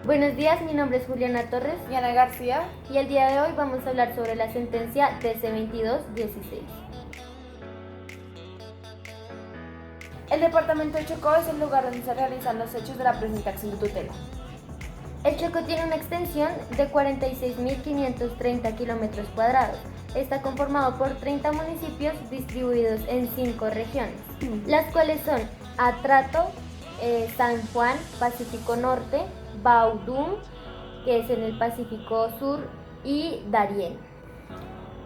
Buenos días, mi nombre es Juliana Torres y Ana García, y el día de hoy vamos a hablar sobre la sentencia TC-2216. El departamento de Chocó es el lugar donde se realizan los hechos de la presente acción de tutela. El Chocó tiene una extensión de 46.530 kilómetros cuadrados. Está conformado por 30 municipios distribuidos en 5 regiones, las cuales son Atrato, San Juan, Pacífico Norte, Baudún, que es en el Pacífico Sur, y Darién.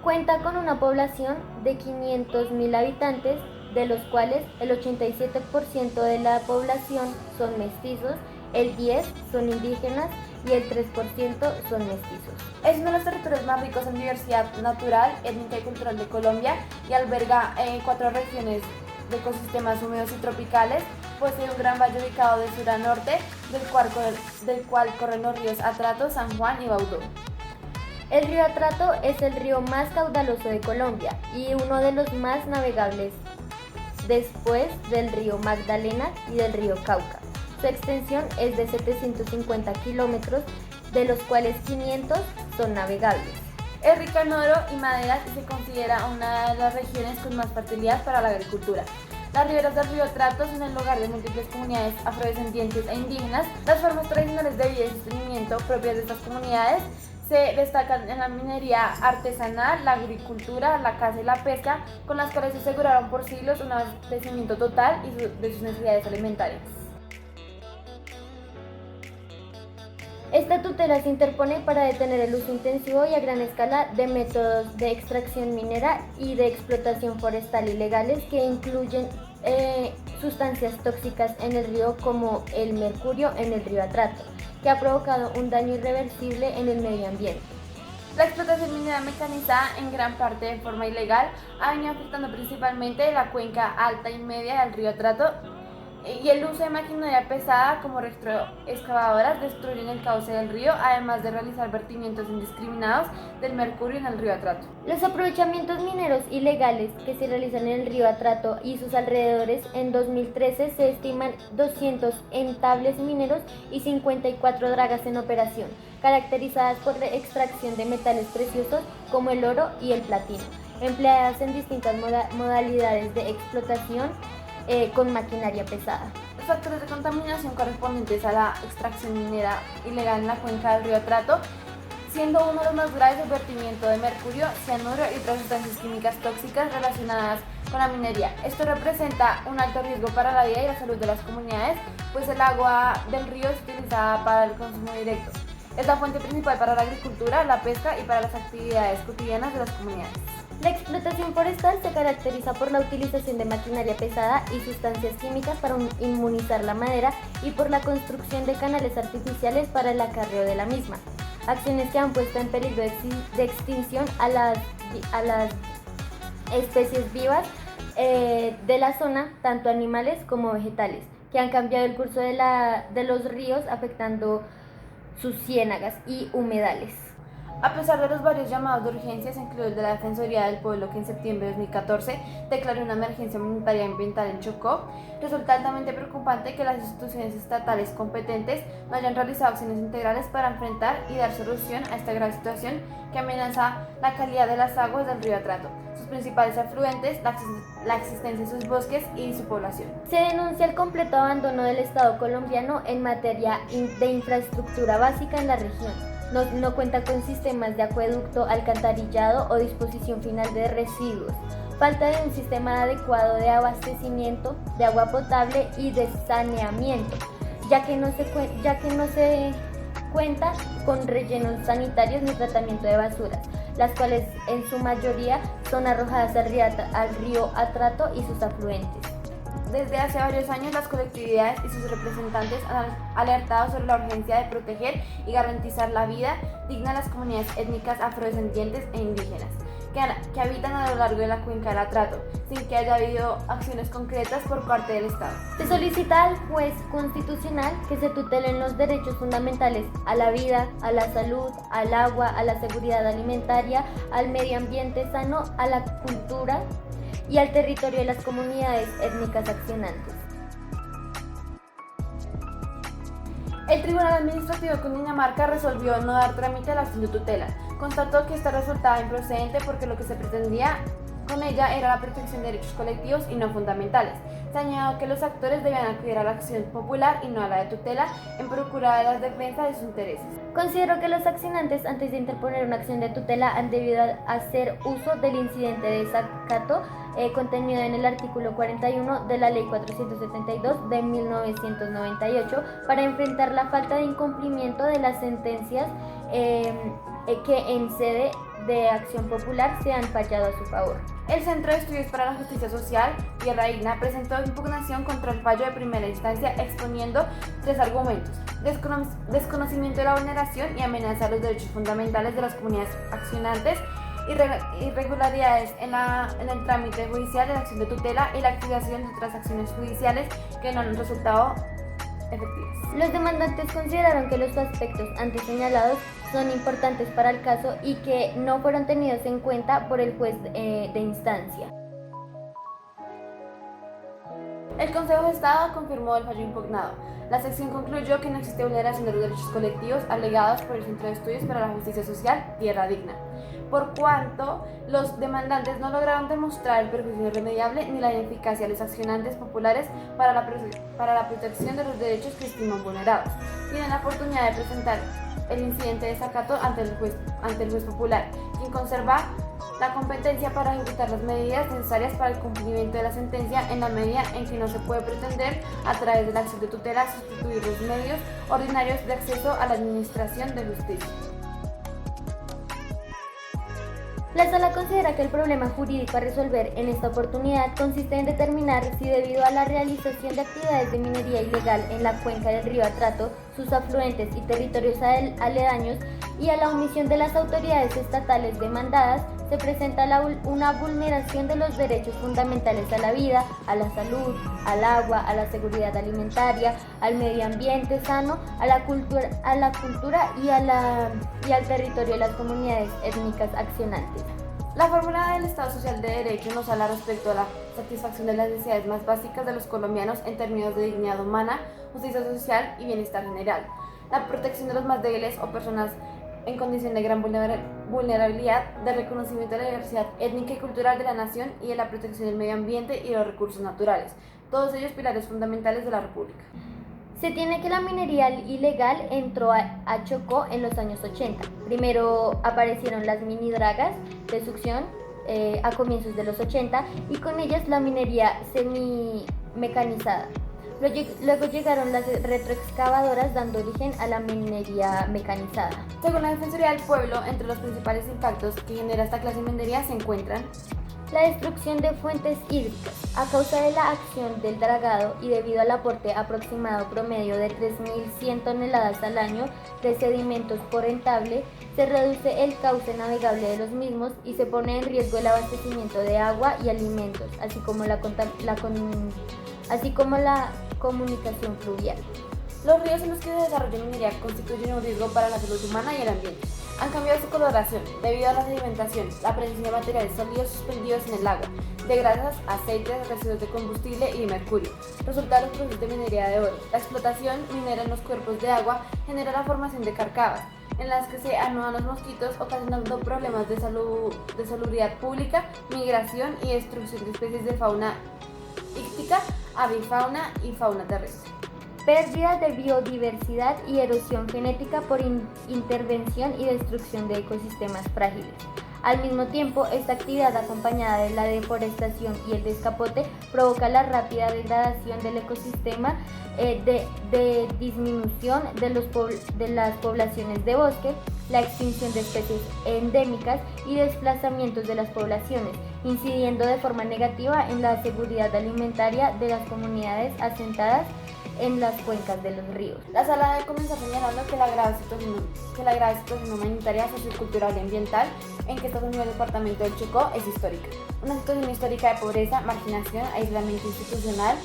Cuenta con una población de 500.000 habitantes, de los cuales el 87% de la población son mestizos, el 10% son indígenas y el 3% son mestizos. Es uno de los territorios más ricos en diversidad natural, étnica y cultural de Colombia y alberga 4 regiones de ecosistemas húmedos y tropicales. Posee un gran valle ubicado de sur a norte, del cual corren los ríos Atrato, San Juan y Baudó. El río Atrato es el río más caudaloso de Colombia y uno de los más navegables, después del río Magdalena y del río Cauca. Su extensión es de 750 kilómetros, de los cuales 500 son navegables. Es rica en oro y maderas y se considera una de las regiones con más fertilidad para la agricultura. Las riberas del río Atrato son el hogar de múltiples comunidades afrodescendientes e indígenas. Las formas tradicionales de vida y sostenimiento propias de estas comunidades se destacan en la minería artesanal, la agricultura, la caza y la pesca, con las cuales se aseguraron por siglos un abastecimiento total de sus necesidades alimentarias. Esta tutela se interpone para detener el uso intensivo y a gran escala de métodos de extracción minera y de explotación forestal ilegales que incluyen sustancias tóxicas en el río como el mercurio en el río Atrato, que ha provocado un daño irreversible en el medio ambiente. La explotación minera mecanizada, en gran parte de forma ilegal, ha venido afectando principalmente la cuenca alta y media del río Atrato, y el uso de maquinaria pesada como retroexcavadoras destruyen el cauce del río, además de realizar vertimientos indiscriminados del mercurio en el río Atrato. Los aprovechamientos mineros ilegales que se realizan en el río Atrato y sus alrededores, en 2013 se estiman 200 entables mineros y 54 dragas en operación, caracterizadas por la extracción de metales preciosos como el oro y el platino, empleadas en distintas modalidades de explotación con maquinaria pesada. Los factores de contaminación correspondientes a la extracción minera ilegal en la cuenca del río Atrato, siendo uno de los más graves el vertimiento de mercurio, cianuro y otras sustancias químicas tóxicas relacionadas con la minería. Esto representa un alto riesgo para la vida y la salud de las comunidades, pues el agua del río es utilizada para el consumo directo. Es la fuente principal para la agricultura, la pesca y para las actividades cotidianas de las comunidades. La explotación forestal se caracteriza por la utilización de maquinaria pesada y sustancias químicas para inmunizar la madera y por la construcción de canales artificiales para el acarreo de la misma, acciones que han puesto en peligro de extinción a las especies vivas de la zona, tanto animales como vegetales, que han cambiado el curso de los ríos, afectando sus ciénagas y humedales. A pesar de los varios llamados de urgencias, incluido el de la Defensoría del Pueblo, que en septiembre de 2014 declaró una emergencia humanitaria ambiental en Chocó, resulta altamente preocupante que las instituciones estatales competentes no hayan realizado acciones integrales para enfrentar y dar solución a esta grave situación que amenaza la calidad de las aguas del río Atrato, sus principales afluentes, la existencia de sus bosques y su población. Se denuncia el completo abandono del Estado colombiano en materia de infraestructura básica en la región. No cuenta con sistemas de acueducto, alcantarillado o disposición final de residuos. Falta de un sistema adecuado de abastecimiento de agua potable y de saneamiento, ya que no se cuenta con rellenos sanitarios ni tratamiento de basuras, las cuales en su mayoría son arrojadas al río Atrato y sus afluentes. Desde hace varios años, las colectividades y sus representantes han alertado sobre la urgencia de proteger y garantizar la vida digna de las comunidades étnicas afrodescendientes e indígenas que habitan a lo largo de la cuenca del Atrato, sin que haya habido acciones concretas por parte del Estado. Se solicita al juez constitucional que se tutelen los derechos fundamentales a la vida, a la salud, al agua, a la seguridad alimentaria, al medio ambiente sano, a la cultura y al territorio de las comunidades étnicas accionantes. El Tribunal Administrativo de Cundinamarca resolvió no dar trámite a la acción de tutela. Constató que esta resultaba improcedente porque lo que se pretendía con ella era la protección de derechos colectivos y no fundamentales. Se añadió que los actores debían acudir a la acción popular y no a la de tutela en procura de la defensa de sus intereses. Considero que los accionantes, antes de interponer una acción de tutela, han debido hacer uso del incidente de desacato contenido en el artículo 41 de la Ley 472 de 1998 para enfrentar la falta de incumplimiento de las sentencias que en sede de acción popular se han fallado a su favor. El Centro de Estudios para la Justicia Social, Tierra Digna, presentó impugnación contra el fallo de primera instancia exponiendo 3 argumentos: desconocimiento de la vulneración y amenaza a los derechos fundamentales de las comunidades accionantes, irregularidades en el trámite judicial de la acción de tutela y la activación de otras acciones judiciales que no han resultado efectivas. Los demandantes consideraron que los aspectos antes señalados son importantes para el caso y que no fueron tenidos en cuenta por el juez de instancia. El Consejo de Estado confirmó el fallo impugnado. La sección concluyó que no existe vulneración de los derechos colectivos alegados por el Centro de Estudios para la Justicia Social, Tierra Digna, por cuanto los demandantes no lograron demostrar el perjuicio irremediable ni la ineficacia de los accionantes populares para la protección de los derechos que estiman vulnerados. Tienen la oportunidad de presentar el incidente de desacato ante el juez popular, quien conserva la competencia para ejecutar las medidas necesarias para el cumplimiento de la sentencia en la medida en que no se puede pretender, a través de la acción de tutela, sustituir los medios ordinarios de acceso a la administración de justicia. La Sala considera que el problema jurídico a resolver en esta oportunidad consiste en determinar si, debido a la realización de actividades de minería ilegal en la cuenca del río Atrato, sus afluentes y territorios aledaños, y a la omisión de las autoridades estatales demandadas, se presenta una vulneración de los derechos fundamentales a la vida, a la salud, al agua, a la seguridad alimentaria, al medio ambiente sano, a la cultura y al territorio de las comunidades étnicas accionantes. La fórmula del Estado Social de Derecho nos habla respecto a la satisfacción de las necesidades más básicas de los colombianos en términos de dignidad humana, justicia social y bienestar general, la protección de los más débiles o personas en condición de gran vulnerabilidad, de reconocimiento de la diversidad étnica y cultural de la nación y de la protección del medio ambiente y de los recursos naturales, todos ellos pilares fundamentales de la República. Se tiene que la minería ilegal entró a Chocó en los años 80. Primero aparecieron las mini-dragas de succión a comienzos de los 80 y con ellas la minería semi-mecanizada. Luego llegaron las retroexcavadoras dando origen a la minería mecanizada. Según la Defensoría del Pueblo, entre los principales impactos que genera esta clase de minería se encuentran la destrucción de fuentes hídricas. A causa de la acción del dragado y debido al aporte aproximado promedio de 3.100 toneladas al año de sedimentos por rentable, se reduce el cauce navegable de los mismos y se pone en riesgo el abastecimiento de agua y alimentos, así como la comunicación fluvial. Los ríos en los que se desarrolla minería constituyen un riesgo para la salud humana y el ambiente. Han cambiado su coloración debido a la sedimentación, la presencia de materiales sólidos suspendidos en el agua, de grasas, aceites, residuos de combustible y de mercurio, resultado de los procesos de minería de oro. La explotación minera en los cuerpos de agua genera la formación de carcavas, en las que se anudan los mosquitos, ocasionando problemas de salubridad pública, migración y destrucción de especies de fauna íctica, avifauna y fauna terrestre. Pérdida de biodiversidad y erosión genética por intervención y destrucción de ecosistemas frágiles. Al mismo tiempo, esta actividad acompañada de la deforestación y el descapote provoca la rápida degradación del ecosistema, de disminución de las poblaciones de bosque, la extinción de especies endémicas y desplazamientos de las poblaciones, incidiendo de forma negativa en la seguridad alimentaria de las comunidades asentadas en las cuencas de los ríos. La sala debe comenzar señalando que la grave situación humanitaria, sociocultural y ambiental en que está sumido el departamento del Chocó es histórica. Una situación histórica de pobreza, marginación, aislamiento institucional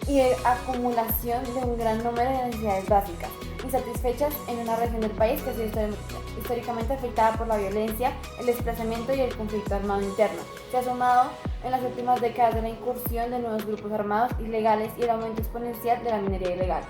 y de acumulación de un gran número de necesidades básicas, insatisfechas en una región del país que ha sido históricamente afectada por la violencia, el desplazamiento y el conflicto armado interno. Se ha sumado en las últimas décadas de la incursión de nuevos grupos armados ilegales y el aumento exponencial de la minería ilegal.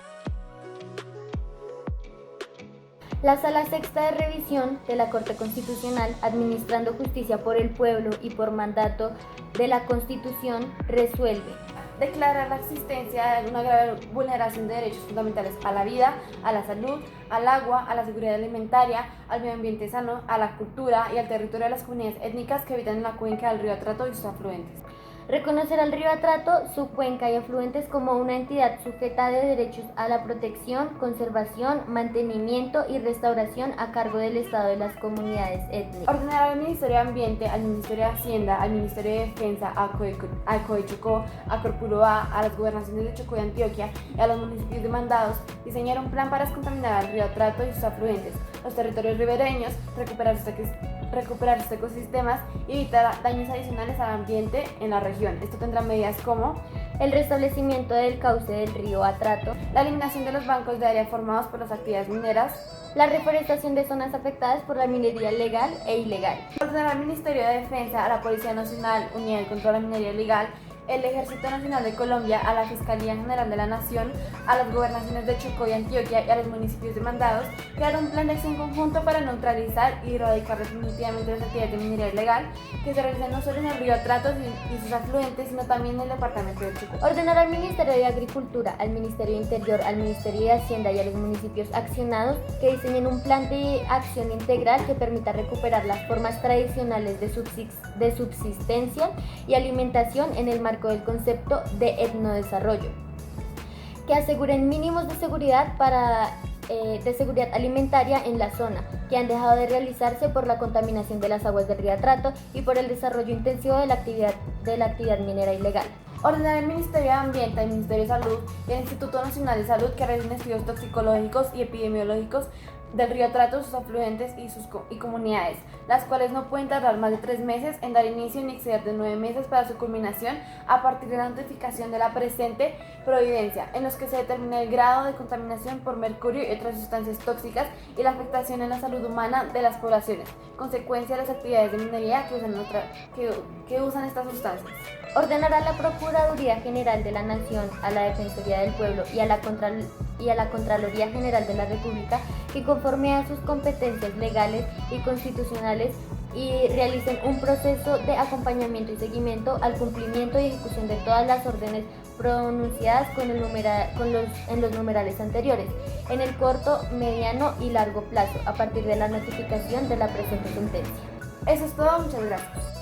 La Sala Sexta de Revisión de la Corte Constitucional, administrando justicia por el pueblo y por mandato de la Constitución, resuelve declarar la existencia de una grave vulneración de derechos fundamentales a la vida, a la salud, al agua, a la seguridad alimentaria, al medio ambiente sano, a la cultura y al territorio de las comunidades étnicas que habitan en la cuenca del río Atrato y sus afluentes. Reconocer al río Atrato, su cuenca y afluentes como una entidad sujeta de derechos a la protección, conservación, mantenimiento y restauración a cargo del Estado de las comunidades étnicas. Ordenar al Ministerio de Ambiente, al Ministerio de Hacienda, al Ministerio de Defensa, al COE Chocó, a Corpuloa, a las gobernaciones de Chocó y Antioquia y a los municipios demandados, diseñar un plan para descontaminar al río Atrato y sus afluentes, los territorios ribereños, recuperar sus ecosistemas y evitar daños adicionales al ambiente en la región. Esto tendrá medidas como el restablecimiento del cauce del río Atrato, la eliminación de los bancos de área formados por las actividades mineras, la reforestación de zonas afectadas por la minería legal e ilegal. Ordenar al Ministerio de Defensa, a la Policía Nacional, Unidad de Control a la Minería Ilegal, el Ejército Nacional de Colombia, a la Fiscalía General de la Nación, a las gobernaciones de Chocó y Antioquia y a los municipios demandados, crear un plan de acción conjunto para neutralizar y erradicar definitivamente las actividades de minería ilegal que se realizan no solo en el río Atrato y sus afluentes, sino también en el departamento de Chocó. Ordenar al Ministerio de Agricultura, al Ministerio de Interior, al Ministerio de Hacienda y a los municipios accionados que diseñen un plan de acción integral que permita recuperar las formas tradicionales de subsistencia y alimentación en el marco del concepto de etnodesarrollo, que aseguren mínimos de seguridad de seguridad alimentaria en la zona, que han dejado de realizarse por la contaminación de las aguas del río Atrato y por el desarrollo intensivo de la actividad minera ilegal. Ordenar al Ministerio de Ambiente, al Ministerio de Salud y al Instituto Nacional de Salud que realicen estudios toxicológicos y epidemiológicos del río Atrato, sus afluentes y comunidades, las cuales no pueden tardar más de 3 meses en dar inicio ni exceder de 9 meses para su culminación a partir de la notificación de la presente providencia, en los que se determina el grado de contaminación por mercurio y otras sustancias tóxicas y la afectación en la salud humana de las poblaciones, consecuencia de las actividades de minería que usan estas sustancias. Ordenar a la Procuraduría General de la Nación, a la Defensoría del Pueblo y a la Contraloría General de la República que conforme a sus competencias legales y constitucionales y realicen un proceso de acompañamiento y seguimiento al cumplimiento y ejecución de todas las órdenes pronunciadas en los numerales anteriores, en el corto, mediano y largo plazo, a partir de la notificación de la presente sentencia. Eso es todo, muchas gracias.